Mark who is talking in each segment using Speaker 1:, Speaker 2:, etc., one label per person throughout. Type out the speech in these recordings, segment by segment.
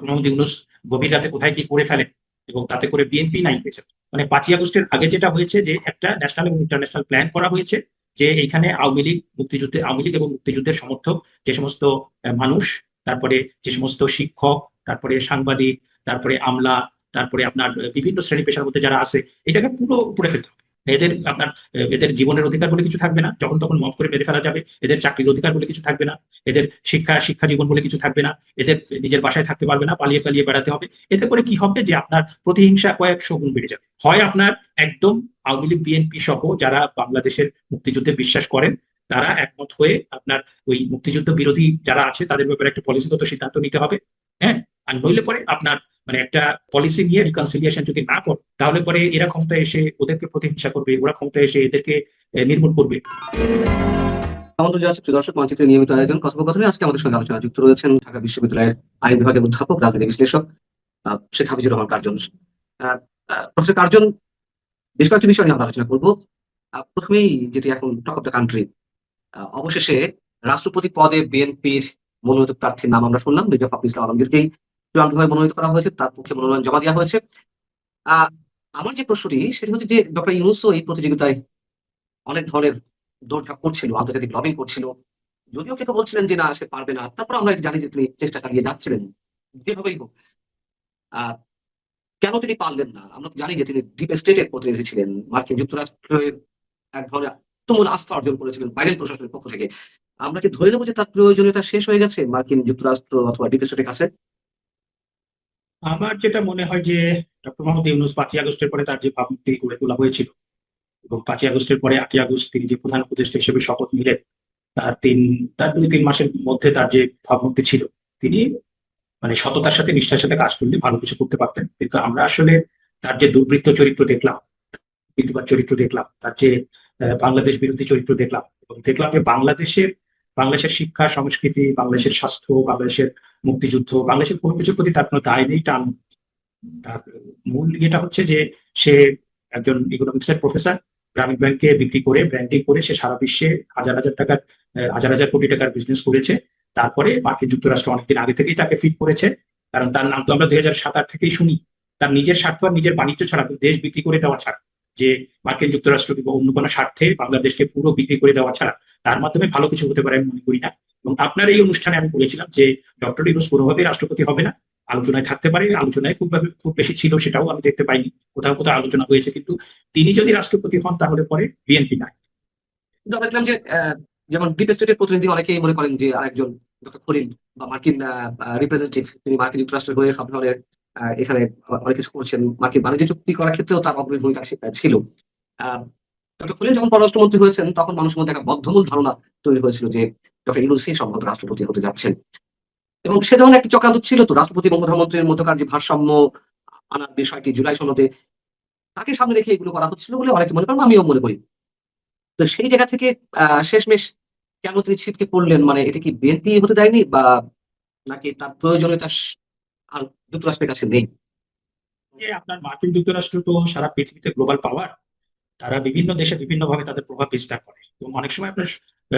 Speaker 1: Doctor Mohammad Yunus গভীর রাতে কোথায় কি করে ফেলেন এবং তাতে করে বিএনপি নাই হয়েছে। মানে 5ই আগস্টের আগে যেটা হয়েছে যে একটা ন্যাশনাল এবং ইন্টারন্যাশনাল প্ল্যান করা হয়েছে যে এইখানে আওয়ামী লীগ এবং মুক্তিযুদ্ধের সমর্থক যে সমস্ত মানুষ, তারপরে যে সমস্ত শিক্ষক, তারপরে সাংবাদিক, তারপরে আমলা, তারপরে আপনার বিভিন্ন শ্রেণী পেশার মধ্যে যারা আছে, এটাকে পুরো উপড়ে ফেলতে হবে। এদের জীবনের অধিকার বলে কিছু থাকবে না, যখন তখন মত করে মেরে ফেলা যাবে। এদের চাকরির অধিকার বলে কিছু থাকবে না, এদের শিক্ষা জীবন বলে কিছু থাকবে না, এদের নিজের বাসায় থাকতে পারবে না, পালিয়ে পালিয়ে বেড়াতে হবে। এতে করে কি হবে যে আপনার প্রতিহিংসা কয়েকশো গুণ বেড়ে যাবে। হয় আপনার একদম আওয়ামী লীগ বিএনপি সহ যারা বাংলাদেশের মুক্তিযুদ্ধে বিশ্বাস করেন তারা একমত হয়ে আপনার ওই মুক্তিযুদ্ধ বিরোধী যারা আছে তাদের ব্যাপারে একটা পলিসিগত সিদ্ধান্ত নিতে হবে। হ্যাঁ, আর নইলে পরে আপনার মানে একটা পলিসি নিয়ে রিকনসিলিয়েশন যদি না করে, তাহলে পরে এরা ক্ষমতায় এসে ওদেরকে প্রতিহিংসা করবে, ওরা ক্ষমতায় এসে এদেরকে নির্মূল করবে।
Speaker 2: আমন্ত্রণ জানাচ্ছি প্রিয় দর্শক, মানচিত্রের নিয়মিত আয়োজন কথোপকথনে আজকে আমাদের সঙ্গে আলোচনা যুক্ত রয়েছেন ঢাকা বিশ্ববিদ্যালয়ের আইন বিভাগের অধ্যাপক, রাজনীতি বিশ্লেষক Sheikh Hafizur Rahman Curzon. Professor Curzon, বেশ কয়েকটি বিষয় নিয়ে আমরা আলোচনা করবো। প্রথমেই যেটি এখন টক অফ দ্য কান্ট্রি, অবশেষে রাষ্ট্রপতি পদে বিএনপির মনোনীত প্রার্থীর নাম আমরা শুনলাম। মির্জা ফখরুল ইসলাম আলমগীরকেই চূড়ান্তভাবে মনোনীত করা হয়েছে, তার পক্ষে মনোনয়ন জমা দেওয়া হয়েছে। আমার যে প্রশ্নটি সেটি হচ্ছে যে ডক্টর ইউনূসও এই প্রতিযোগিতায় অনেক ধরনের দৌড়ঝাঁপ করছিল, আন্তর্জাতিক লবিং করছিল। যদিও কেউ বলছিলেন যে না, সে পারবে না, তারপর আমরা জানি যে তিনি চেষ্টা চালিয়ে যাচ্ছিলেন যেভাবেই হোক। কেন তিনি পারলেন না? আমরা জানি যে তিনি ডিপ স্টেটের প্রতিনিধি ছিলেন, মার্কিন যুক্তরাষ্ট্রের এক ধরনের তুমুল আস্থা অর্জন করেছিলেন বাইডেন প্রশাসনের পক্ষ থেকে। আমরা কি ধরে নেবো যে তার প্রয়োজনীয়তা শেষ হয়ে গেছে মার্কিন যুক্তরাষ্ট্র অথবা ডিপ স্টেটের কাছে?
Speaker 1: আমার যেটা মনে হয় যে ডক্টর মোহাম্মদ ইউনূস 5ই আগস্টের পরে তার যে ভাবমূর্তি গড়ে তোলা হয়েছিল এবং 5ই আগস্টের পরে 8ই আগস্ট তিনি যে প্রধান উপদেষ্টা হিসেবে শপথ নিলেন, তার 2-3 মাসের মধ্যে তার যে ভাবমূর্তি ছিল, তিনি মানে সততার সাথে নিষ্ঠার সাথে কাজ করলে ভালো কিছু করতে পারতেন। কিন্তু আমরা আসলে তার যে দুর্বৃত্ত চরিত্র দেখলাম, বিধবার চরিত্র দেখলাম, তার যে বাংলাদেশ বিরোধী চরিত্র দেখলাম, এবং দেখলাম যে বাংলাদেশের শিক্ষা সংস্কৃতি, বাংলাদেশের স্বাস্থ্য, বাংলাদেশের মুক্তিযুদ্ধ, বাংলাদেশের কোনো কিছুর প্রতি তার কোনো দায় নেই, টান। তার মূল ইয়েটা হচ্ছে যে সে একজন ইকোনমিক্সের প্রফেসর, গ্রামীণ ব্যাংকে বিক্রি করে ব্র্যান্ডিং করে সে সারা বিশ্বে হাজার হাজার কোটি টাকার বিজনেস করেছে। তারপরে মার্কিন যুক্তরাষ্ট্র অনেকদিন আগে থেকেই তাকে ফিট করেছে, কারণ তার নাম তো আমরা 2007-8 থেকেই শুনি। তার নিজের স্বার্থ আর নিজের বাণিজ্য ছাড়া, দেশ বিক্রি করে দেওয়া ছাড়া, যে মার্কিন যুক্তরাষ্ট্র কিংবা অন্য কোনো স্বার্থে বাংলাদেশকে পুরো বিক্রি করে দেওয়া ছাড়া তার মাধ্যমে ভালো কিছু হতে পারে আমি মনে করি না। এবং আপনার এই অনুষ্ঠানে আমি বলেছিলাম যে ডক্টর ইউনূস কোনোভাবেই রাষ্ট্রপতি হবে না। আলোচনায় থাকতে পারে, আলোচনায় খুব বেশি ছিল সেটাও আমি দেখতে পাইনি, কোথাও কোথাও আলোচনা হয়েছে, কিন্তু তিনি যদি রাষ্ট্রপতি হন তাহলে পরে বিএনপি নাই।
Speaker 2: কিন্তু আমরা দেখলাম যে যেমন ডিপ স্টেটের প্রতিনিধি অনেকেই মনে করেন যে আরেকজন ডক্টর খলিল বা মার্কিন রিপ্রেজেন্টেটিভ, তিনি মার্কিন যুক্তরাষ্ট্রের হয়ে সব ধরনের এখানে অনেক কিছু করছেন, মার্কিন বাণিজ্য চুক্তি করার ক্ষেত্রেও তার অগ্রণী ভূমিকা ছিল। ডক্টর খলিল যখন পররাষ্ট্রমন্ত্রী হয়েছেন তখন মানুষের মধ্যে একটা বদ্ধমূল ধারণা তৈরি হয়েছিল যে ডক্টর ইউনূসই সম্ভবত রাষ্ট্রপতি হতে যাচ্ছেন, এবং সে ধরনের একটি চক্রান্ত ছিল তো। রাষ্ট্রপতি এবং প্রধানমন্ত্রীর মধ্যকার যে ভারসাম্য আনার বিষয়টি জুলাই সনদে, তাকে সামনে রেখে এগুলো করা হচ্ছিল বলে অনেকে মনে করেন, আমিও মনে করি। তো সেই জায়গা থেকে শেষমেশ কেন তিনি ছিটকে পড়লেন? মানে এটা কি বিএনপি হতে দেয়নি, বা নাকি তার প্রয়োজনীয়তা আর যুক্তরাষ্ট্রের কাছে নেই?
Speaker 1: যে আপনার মার্কিন যুক্তরাষ্ট্র তো সারা পৃথিবীতে গ্লোবাল পাওয়ার, তারা বিভিন্ন দেশে বিভিন্নভাবে তাদের প্রভাব বিস্তার করে এবং অনেক সময় আপনার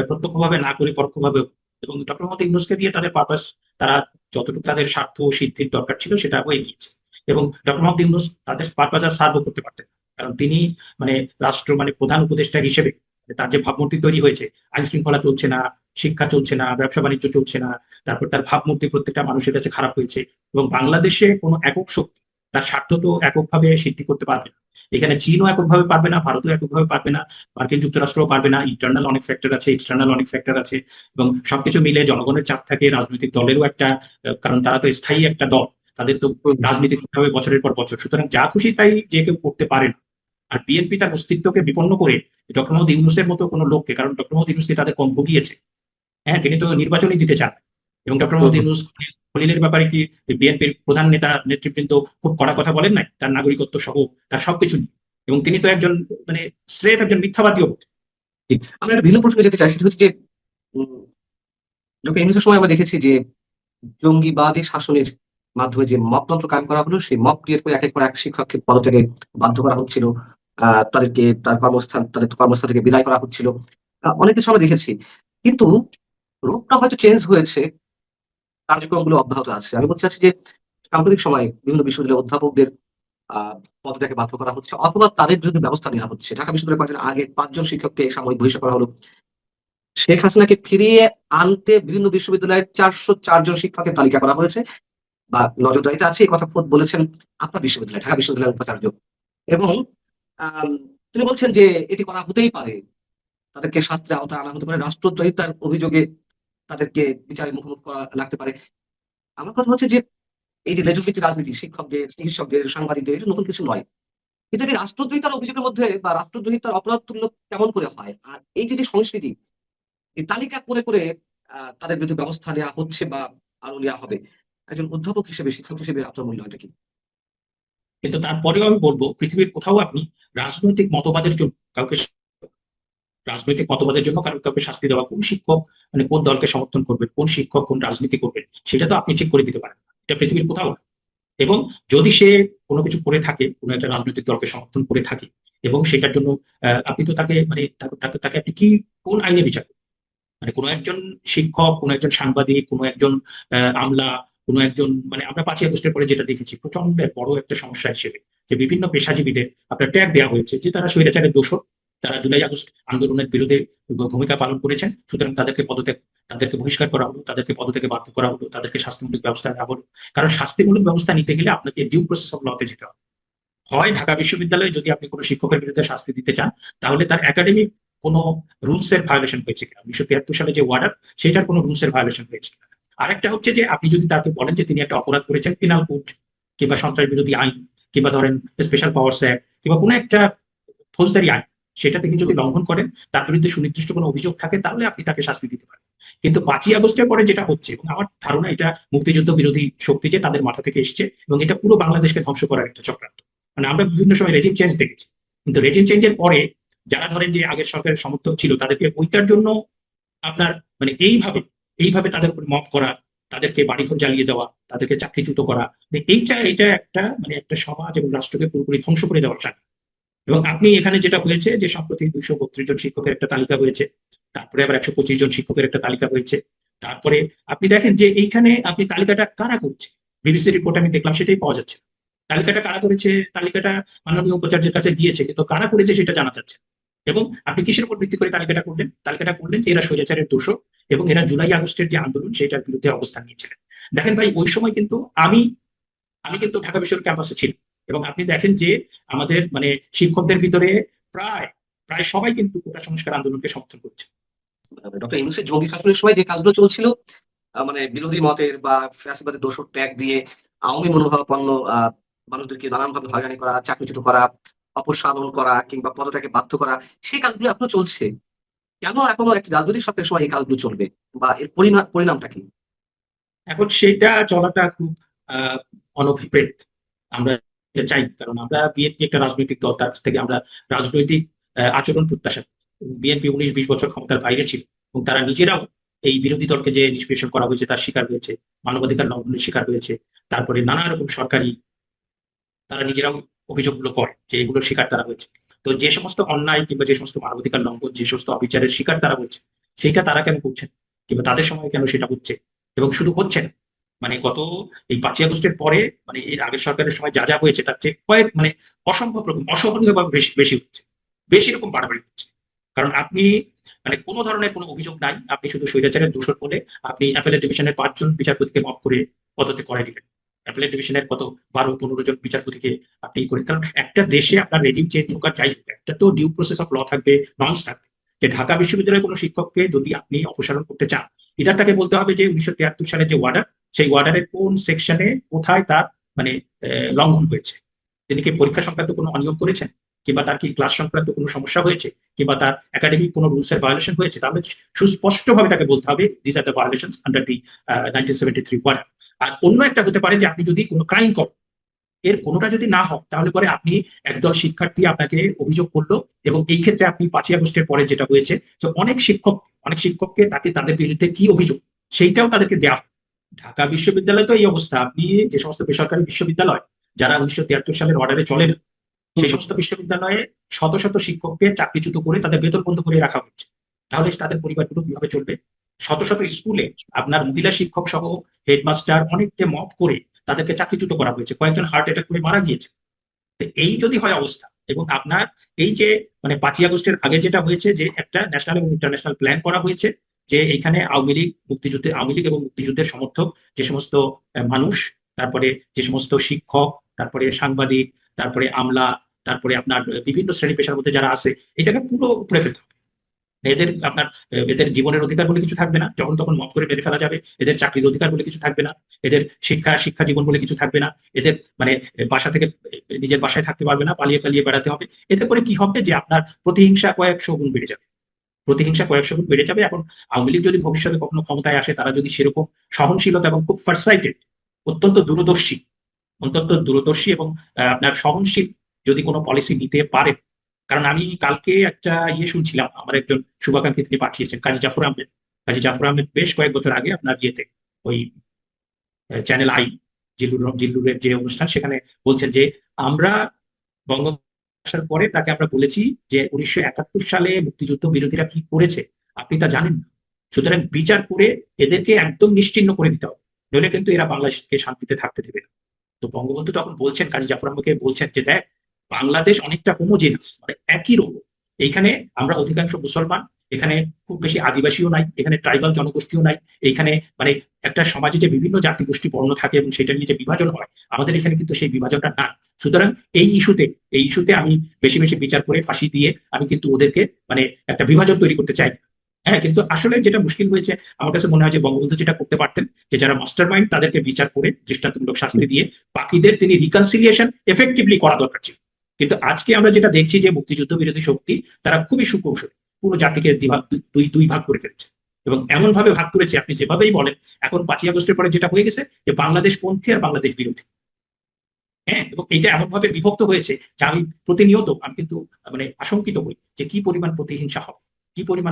Speaker 1: প্রত্যক্ষভাবে না করে পরোক্ষভাবে। এবং ডক্টর মোহাম্মদ ইউনূসকে দিয়ে তাদের পারপাস, তারা যতটুকু তাদের স্বার্থ সিদ্ধির দরকার ছিল সেটা হয়ে গিয়েছে। এবং ডক্টর মোহাম্মদ ইউনূস তাদের পারপাস আর সার্ভ করতে পারতেন না। কারণ তিনি মানে প্রধান উপদেষ্টা হিসেবে তার যে ভাবমূর্তি তৈরি হয়েছে, আইন শৃঙ্খলা চলছে না, শিক্ষা চলছে না, ব্যবসা বাণিজ্য চলছে না, তারপর তার ভাবমূর্তি প্রত্যেকটা মানুষের কাছে খারাপ হয়েছে। এবং বাংলাদেশে কোনো একক শক্তি তার স্বার্থ তো এককভাবে সিদ্ধি করতে পারবে না। এখানে চীনও এককভাবে পারবে না, ভারতও এককভাবে পারবে না, মার্কিন যুক্তরাষ্ট্রও পারবে না। ইন্টারনাল অনেক ফ্যাক্টর আছে, এক্সটার্নাল অনেক ফ্যাক্টর আছে, এবং সবকিছু মিলে জনগণের চাপ থাকে, রাজনৈতিক দলেরও একটা, কারণ তারা তো স্থায়ী একটা দল, তাদের তো রাজনীতি করতে হবে বছরের পর বছর। সুতরাং যা খুশি তাই যে কেউ করতে পারে না। আর বিএনপি তার অস্তিত্বকে বিপন্ন করে ডক্টর মোহাম্মদ ইউনূসের মতো কোনো লোককে, কারণ ডক্টর মোহাম্মদ ইউনূসকে তাদের কম ভুগিয়েছে। হ্যাঁ, তিনি তো নির্বাচনই দিতে চান। এবং ডক্টর মোহাম্মদ ইউনূস খলিলের ব্যাপারে কি বিএনপির প্রধান নেতৃবৃন্দ খুব কড়া কথা বলেন নাই তার নাগরিকত্ব সহ তার সবকিছু নিয়ে? এবং তিনি তো একজন মানে স্রেফ একজন মিথ্যাবাদীও বটে।
Speaker 2: আমরা একটা ভিন্ন প্রশ্নে যেতে চাই, সেটা হচ্ছে যে ডক্টর ইউনূসের সময় আমরা দেখেছি যে জঙ্গিবাদী শাসনের মাধ্যমে যে মপতন্ত্র কায়েম করা হলো, সেই মপ ক্রিয়েট করে একের পর এক শিক্ষককে পদত্যাগে বাধ্য করা হচ্ছিল, তাদেরকে তাদের কর্মস্থল থেকে বিদায় করা হচ্ছিল, অনেক কিছু আমরা দেখেছি। কিন্তু রূপটা হয়তো চেঞ্জ হয়েছে, কার্যক্রমগুলো অব্যাহত আছে। আমি বলতে চাচ্ছি যে সাম্প্রতিক সময়ে বিভিন্ন বিশ্ববিদ্যালয়ের অধ্যাপকদের পদত্যাগে বাধ্য করা হচ্ছে অথবা তাদের বিরুদ্ধে ব্যবস্থা নেওয়া হচ্ছে। ঢাকা বিশ্ববিদ্যালয়ে কয়েকদিন আগে ৫ জন শিক্ষককে সাময়িক বহিষ্কার করা হলো। শেখ হাসিনাকে ফিরিয়ে আনতে বিভিন্ন বিশ্ববিদ্যালয়ের ৪০৪ জন শিক্ষকের তালিকা করা হয়েছে বা নজরদারিতে আছে। এই কথা খোদ বলেছেন আপনার বিশ্ববিদ্যালয়, ঢাকা বিশ্ববিদ্যালয়ের উপাচার্য। এবং আম তিনি বলছেন যে এটি করা হতেই পারে। তাদেরকে শাস্তির আওতায় আনা হতে পারে। রাষ্ট্রদ্রোহিতার অভিযোগে তাদেরকে বিচারের মুখোমুখি করা লাগতে পারে। আমার কথা হচ্ছে যে এই যে লেজুভিত্তিক রাজনীতি শিক্ষকদের, চিকিৎসকদের, সাংবাদিকদের এটা নতুন কিছু নয়। কিন্তু এটি রাষ্ট্রদ্রোহিতার অভিযোগের মধ্যে বা রাষ্ট্রদ্রোহিতার অপরাধ তুল্য কেমন করে হয়? আর এই যে সংস্কৃতি, এই তালিকা করে তাদের বিরুদ্ধে ব্যবস্থা নেওয়া হচ্ছে বা আরো নেওয়া হবে। একজন অধ্যাপক হিসেবে, শিক্ষক হিসেবে আপনার মূল্যায়নটা কি?
Speaker 1: কিন্তু তারপরেও আমি বলবো পৃথিবীর কোথাও আপনি রাজনৈতিক মতবাদের জন্য কাউকে রাজনৈতিক মতবাদের জন্য কাউকে শাস্তি দেওয়া, কোন শিক্ষক মানে কোন দলকে সমর্থন করবেন, কোন শিক্ষক কোন রাজনীতি করবেন, সেটা তো আপনি ঠিক করে দিতে পারেন না। এটা পৃথিবীর কোথাও না। এবং যদি সে কোনো কিছু করে থাকে, কোনো একটা রাজনৈতিক দলকে সমর্থন করে থাকে এবং সেটার জন্য আপনি তো তাকে মানে তাকে তাকে আপনি কি কোন আইনে বিচার করবেন? মানে কোনো একজন শিক্ষক, কোনো একজন সাংবাদিক, কোনো একজন আমলা, কোনো একজন মানে আমরা ৫ই আগস্টের পরে যেটা দেখেছি প্রচন্ড বড় একটা সমস্যা হিসেবে যে বিভিন্ন পেশাজীবীদের আপনার ট্যাগ দেওয়া হয়েছে যে তারা স্বৈরাচারের দোষর, তারা জুলাই আগস্ট আন্দোলনের বিরুদ্ধে ভূমিকা পালন করেছেন, সুতরাং তাদেরকে বহিষ্কার করা হলো, তাদেরকে পদত্যাগে বাধ্য করা হলো, তাদেরকে শাস্তিমূলক ব্যবস্থা নেওয়া হলো। কারণ শাস্তিমূলক ব্যবস্থা নিতে গেলে আপনাকে ডিউ প্রসেস অফ লতে যেতে হবে। হয় ঢাকা বিশ্ববিদ্যালয়ে যদি আপনি কোনো শিক্ষকের বিরুদ্ধে শাস্তি দিতে চান, তাহলে তার একাডেমিক কোনো রুলস এর ভায়োলেশন হয়েছে কিনা, ১৯৭৩ সালে যে ওয়ার্ডার সেটার কোনো রুলস এর ভায়োলেশন হয়েছে কিনা। আরেকটা হচ্ছে যে আপনি যদি তাকে বলেন যে তিনি একটা অপরাধ করেছেন, পিনাল কোড কিংবা সন্ত্রাস বিরোধী আইন কিংবা ধরেন স্পেশাল পাওয়ার্স অ্যাক্ট কিংবা কোনো একটা ফৌজদারি আইন, সেটা তিনি যদি
Speaker 2: হুম,
Speaker 1: লঙ্ঘন করেন, তার বিরুদ্ধে সুনির্দিষ্ট কোনো অভিযোগ থাকে, তাহলে আপনি তাকে শাস্তি দিতে পারেন। কিন্তু ৫ই আগস্টের পরে যেটা হচ্ছে, এবং আমার ধারণা এটা মুক্তিযুদ্ধ বিরোধী শক্তি যে তাদের মাথা থেকে এসছে এবং এটা পুরো বাংলাদেশকে ধ্বংস করার একটা চক্রান্ত। মানে আমরা বিভিন্ন সময় রেজিম চেঞ্জ দেখেছি, কিন্তু রেজিম চেঞ্জের পরে যারা ধরেন যে আগের সরকারের সমর্থক ছিল তাদেরকে ওইটার জন্য আপনার মানে এইভাবে তাদের উপর মব করা, তাদেরকে বাড়িঘর জ্বালিয়ে দেওয়া, তাদেরকে চাকরিচ্যুত করা, মানে এইটা একটা মানে একটা সমাজ এবং রাষ্ট্রকে পুরোপুরি ধ্বংস করে দেওয়ার চাকরি। এবং আপনি এখানে যেটা হয়েছে যে সম্প্রতি ২৩২ জন শিক্ষকের একটা তালিকা হয়েছে, তারপরে আবার ১২৫ জন শিক্ষকের একটা তালিকা হয়েছে। তারপরে আপনি দেখেন যে এইখানে আপনি তালিকাটা কারা করছে, বিবিসি রিপোর্ট আমি দেখলাম সেটাই পাওয়া যাচ্ছে। তালিকাটা কারা করেছে, তালিকাটা মাননীয় উপাচার্যের কাছে গিয়েছে, কিন্তু কারা করেছে সেটা জানা যাচ্ছে না। এবং আপনি কিসের উপর ভিত্তি করে তালিকাটা করলেন যে এরা স্বৈরাচারের দোষর এবং এরা জুলাই আগস্টের যে আন্দোলন সেটার বিরুদ্ধে অবস্থান নিয়েছিলেন। দেখেন ভাই, ওই সময় কিন্তু আমি আমি কিন্তু ঢাকা বিশ্ববিদ্যালয় ক্যাম্পাসে ছিলাম এবং আপনি দেখেন যে আমাদের মানে শিক্ষকদের ভিতরে প্রায় প্রায় সবাই কিন্তু কোটা সংস্কার আন্দোলনকে সমর্থন করছে।
Speaker 2: ডক্টর ইউনূসের জঙ্গি শাসনের সময় যে কাজগুলো চলছিল মানে বিরোধী মতের বা ফ্যাসিবাদের দোষর ট্যাগ দিয়ে আওয়ামী মনোভাবাপন্ন মানুষদেরকে নানানভাবে হয়রানি করা, চাকরিচ্যুত করা, অপসারণ করা কিংবা পদত্যাগে বাধ্য করা, সেই কাজগুলো এখনো চলছে। কেন এখনো একটি রাজনৈতিক সরকারের সময় এই কাজগুলো চলবে? বা এর পরিণামটা কি?
Speaker 1: এখন সেটা চলাটা খুব আহ অনভিপ্রেত। আমরা এটা চাই, কারণ আমরা বিএনপি একটা রাজনৈতিক দল, তার কাছ থেকে আমরা রাজনৈতিক আচরণ প্রত্যাশা করি। বিএনপি ১৯-২০ বছর ক্ষমতার বাইরে ছিল এবং তারা নিজেরাও এই বিরোধী দলকে যে নিষ্পেষণ করা হয়েছে তার শিকার হয়েছে, মানবাধিকার লঙ্ঘনের শিকার হয়েছে। তারপরে নানা রকম সরকারি তারা নিজেরাও অভিযোগগুলো করে যে এগুলোর শিকার তারা হয়েছে। তো যে সমস্ত অন্যায় কিংবা যে সমস্ত মানবাধিকার লঙ্ঘন, যে সমস্ত অবিচারের শিকার তারা হয়েছে, সেইটা তারা কেন করছেন কিংবা তাদের সময় কেন সেটা হচ্ছে? এবং শুধু হচ্ছে না, মানে গত এই ৫ই আগস্টের পরে মানে এর আগের সরকারের সময় যা হয়েছে তার চেয়ে কয়েক মানে অসম্ভব রকম অসহনীয় ভাবে বেশি বেশি হচ্ছে, বেশি রকম বাড়াবাড়ি হচ্ছে। কারণ আপনি মানে কোনো ধরনের কোনো অভিযোগ নাই, আপনি শুধু স্বৈরাচারের দোষর বলে আপনি অ্যাপেলেট ডিভিশনের ৫ জন বিচারপতিকে মপ করে পদত্যাগ করাই দিলেন। অ্যাপেলেট ডিভিশনের কত ১২-১৫ জন বিচারপতিকে আপনি করে, কারণ একটা দেশে আপনার রেজিম চেঞ্জ হোক আর যাই হোক, একটা তো ডিউ প্রসেস অফ ল থাকবে, নর্মস থাকবে। যে ঢাকা বিশ্ববিদ্যালয়ের কোনো শিক্ষককে যদি আপনি অপসারণ করতে চান, এটার তাকে বলতে হবে যে ১৯৭৩ সালে যে ওয়ার্ডার, সেই ওয়ার্ডারের কোন সেকশনে কোথায় তার মানে লঙ্ঘন হয়েছে, তিনি কি পরীক্ষা সংক্রান্ত কোনো অনিয়ম করেছেন কিংবা তার কি ক্লাস সংক্রান্ত কোনো সমস্যা হয়েছে কিংবা তার একাডেমিক কোনো রুলস এর ভায়োলেশন হয়েছে, তাহলে সুস্পষ্টভাবে তাকে বলতে হবে this are the violations under the 1973 order. আর অন্য একটা হতে পারে যে আপনি যদি কোনো ক্রাইম করেন, এর কোনোটা যদি না হয় তাহলে পরে আপনি একদল শিক্ষার্থী আপনাকে অভিযোগ করলো এবং এই ক্ষেত্রে আপনি ৫ই আগস্টের পরে যেটা হয়েছে যে অনেক শিক্ষককে তাকে তাদের বিরুদ্ধে কি অভিযোগ সেইটাও তাদেরকে দেওয়া হয়। ঢাকা বিশ্ববিদ্যালয় তো এই অবস্থা, আপনি যে সমস্ত বেসরকারি বিশ্ববিদ্যালয় যারা ১৯৭৩ সালের অর্ডারে চলে না,
Speaker 2: হুম,
Speaker 1: সেই
Speaker 2: হুম।
Speaker 1: সমস্ত বিশ্ববিদ্যালয়ে শত শত শিক্ষককে চাকরিচ্যুত করে তাদের বেতন বন্ধ করে রাখা হচ্ছে। তাহলে তাদের পরিবারগুলো কিভাবে চলবে? শত শত স্কুলে আপনার মহিলা শিক্ষক সহ হেডমাস্টার অনেককে মব করে তাদেরকে চাকরিচ্যুত করা হয়েছে, কয়েকজন হার্ট অ্যাটাক করে মারা গিয়েছে। তো এই যদি হয় অবস্থা, এবং আপনার এই যে মানে 5ই আগস্টের আগে যেটা হয়েছে যে একটা ন্যাশনাল এবং ইন্টারন্যাশনাল প্ল্যান করা হয়েছে যে এইখানে আওয়ামী লীগ এবং মুক্তিযুদ্ধের সমর্থক যে সমস্ত মানুষ, তারপরে যে সমস্ত শিক্ষক, তারপরে সাংবাদিক, তারপরে আমলা, তারপরে আপনার বিভিন্ন শ্রেণী পেশার মধ্যে যারা আছে, এটাকে পুরো উপড়ে ফেলতে হবে। এদের আপনার এদের জীবনের অধিকার বলে কিছু থাকবে না, যখন তখন মত করে মেরে ফেলা যাবে। এদের চাকরির অধিকার বলে কিছু থাকবে না, এদের শিক্ষা জীবন বলে কিছু থাকবে না, এদের মানে বাসা থেকে নিজের বাসায় থাকতে পারবে না, পালিয়ে পালিয়ে বেড়াতে হবে। এতে করে কি হবে যে আপনার প্রতিহিংসা কয়েকশো গুণ বেড়ে যাবে, প্রতিহিংসা কয়েকশো গুণ বেড়ে যাবে। এখন আওয়ামী লীগ যদি ভবিষ্যতে কখনো ক্ষমতায় আসে, তারা যদি সেরকম সহনশীলতা এবং খুব ফারসাইটেড, অত্যন্ত দূরদর্শী, এবং আপনার সহনশীল যদি কোনো পলিসি নিতে পারে। কারণ আমি কালকে একটা শুনছিলাম, আমার একজন শুভাকাঙ্ক্ষী তিনি পাঠিয়েছেন, কাজী জাফর আহমেদ বেশ কয়েক বছর আগে আপনার ওই চ্যানেল আই, জিল্লুরের যে অনুষ্ঠান, সেখানে বলছেন যে আমরা বঙ্গবন্ধু আসার পরে তাকে আমরা বলেছি যে 1971 সালে মুক্তিযুদ্ধ বিরোধীরা কি করেছে আপনি তা জানেন না, সুতরাং বিচার করে এদেরকে একদম নিশ্চিহ্ন করে দিতে হবে, নইলে কিন্তু এরা বাংলাদেশকে শান্তিতে থাকতে দেবে না। তো বঙ্গবন্ধু তখন বলছেন, কাজী জাফর আহমদকে বলছেন যে দেখ, বাংলাদেশ অনেকটা হোমোজেনাস, মানে একই রকম। এইখানে আমরা অধিকাংশ মুসলমান, এখানে খুব বেশি আদিবাসীও নাই, এখানে ট্রাইবাল জনগোষ্ঠীও নাই, এইখানে মানে একটা সমাজে যে বিভিন্ন জাতি গোষ্ঠী বর্ণ থাকে এবং সেটা নিয়ে যে বিভাজন হয়, আমাদের এখানে কিন্তু সেই বিভাজনটা না। সুতরাং এই ইস্যুতে আমি বেশি বেশি বিচার করে ফাঁসি দিয়ে আমি কিন্তু ওদেরকে মানে একটা বিভাজন তৈরি করতে চাই। হ্যাঁ, কিন্তু আসলে যেটা মুশকিল হয়েছে, আমার কাছে মনে হয় যে বঙ্গবন্ধু যেটা করতে পারতেন, যে যারা মাস্টার মাইন্ড তাদেরকে বিচার করে দৃষ্টান্তমূলক শাস্তি দিয়ে বাকিদের তিনি রিকনসিলিয়েশন এফেক্টিভলি করা দরকার ছিল। কিন্তু আজকে আমরা যেটা দেখছি যে মুক্তিযুদ্ধ বিরোধী শক্তি তারা খুবই সুকৌশলী পুরো জাতিকে দুই ভাগ করে ফেলেছে, এবং এমন ভাবে ভাগ করেছে আপনি যেভাবেই বলেন, এখন 5ই আগস্টের পরে যেটা হয়ে গেছে যে বাংলাদেশ পন্থী আর বাংলাদেশ বিরোধী। হ্যাঁ, এবং এটা এমন ভাবে বিভক্ত হয়েছে যে আমি প্রতিনিয়ত আমি কিন্তু মানে আশঙ্কিত হই যে কি পরিমাণ প্রতিহিংসা হবে, কি পরিমাণ